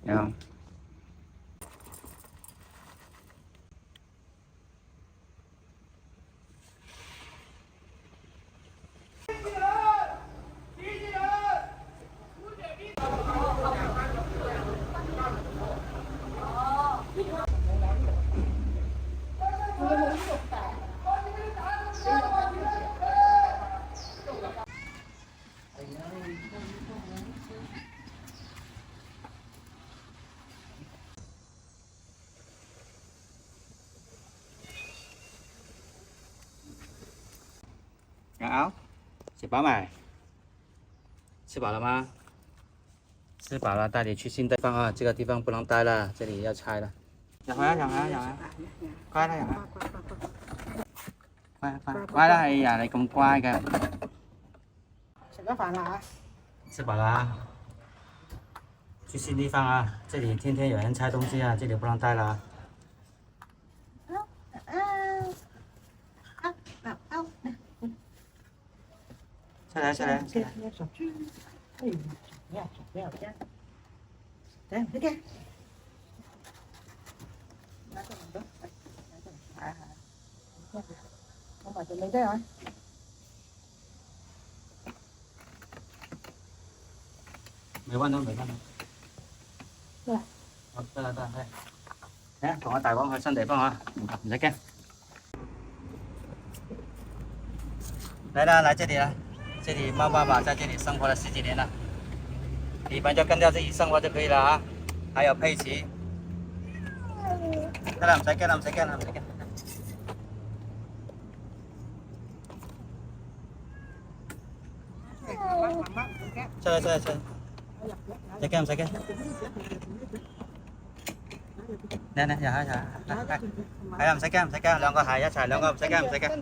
Thấy không?羊熬，吃饱没？吃饱了吗？吃饱了，带你去新地方啊！这个地方不能待了，这里要拆了。入去啊，入去啊，入去啊！乖啦，入去。乖啦，哎呀，你咁乖嘅。食咗飯啦嚇？吃飽了啊！去新地方啊！这里天天有人拆东西啊，这里不能待了啊！下来，下来，下来。小豬，哎呀，小咩啫？睇你嘅，拿個唔到，我埋條尾啫嚇。沒關到，沒關到。嚟，好，得啦，得啦，嚟，同我大王去新地方啊，唔使驚。來啦，來這裡啦，這裡貓爸爸在這裡生活了10幾年了，你們就跟着這裡生活就可以了啊。還有佩奇，得啦，唔使驚啦，唔使驚啦，唔使驚。出嚟，出嚟，出嚟。唔使驚，唔使驚。嚟嚟，入下，入下，係啊，唔使驚，唔使驚，兩個係一齊，兩個唔使驚，唔使驚，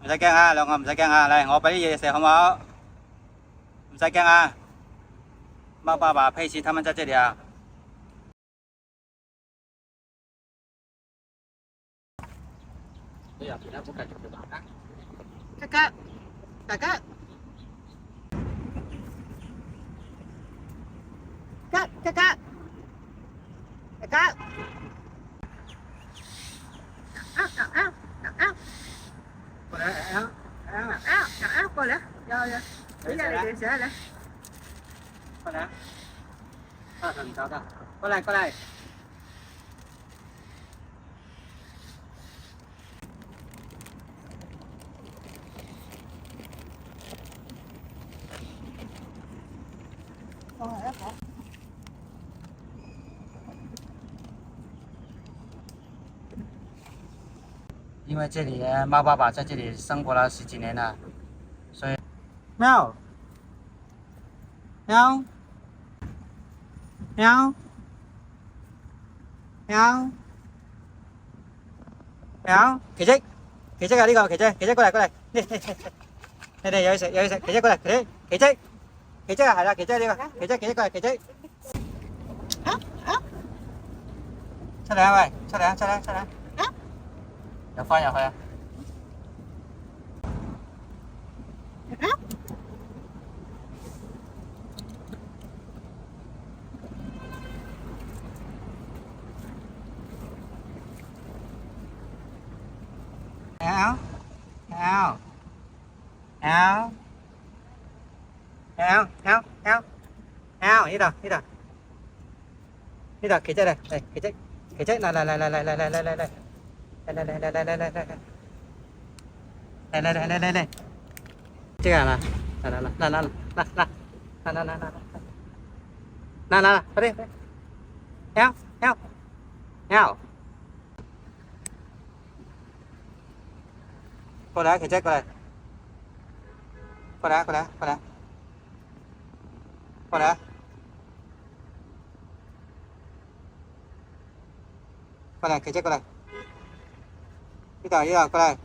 唔使驚啊，兩個唔使驚啊，嚟，我俾啲嘢食好唔好？唔使驚啊，貓爸爸、佩奇他們在這裡啊。大家，大家。Cắt, cắt, cắt. Qua đây, Qua đây. Rồi, rồi. Bây giờ này sẽ đây. qua đây. Thần cháu ta. Qua đây, qua đây.因为这里猫爸爸在这里生活了10几年了，所以喵喵喵喵喵，奇蹟奇蹟啊！呢個奇蹟奇蹟過嚟過嚟，你哋有嘢食有嘢食，奇蹟過嚟奇蹟奇蹟奇蹟啊係啦，奇蹟呢個奇蹟奇蹟過嚟奇蹟，出嚟啊喂，出嚟啊出嚟出嚟。入翻入去啊！Áo áo áo áo áo áo áo đi đâu đi đâu đi đâu, kia đây đây kia này này này này này này này này này này đây đây đây đây đây đây đây đây đây đây đây đây这个呢，来，快点，喵，过来，姐姐过来，过来，过来，过来，过来，过来，姐姐过来，一道，过来。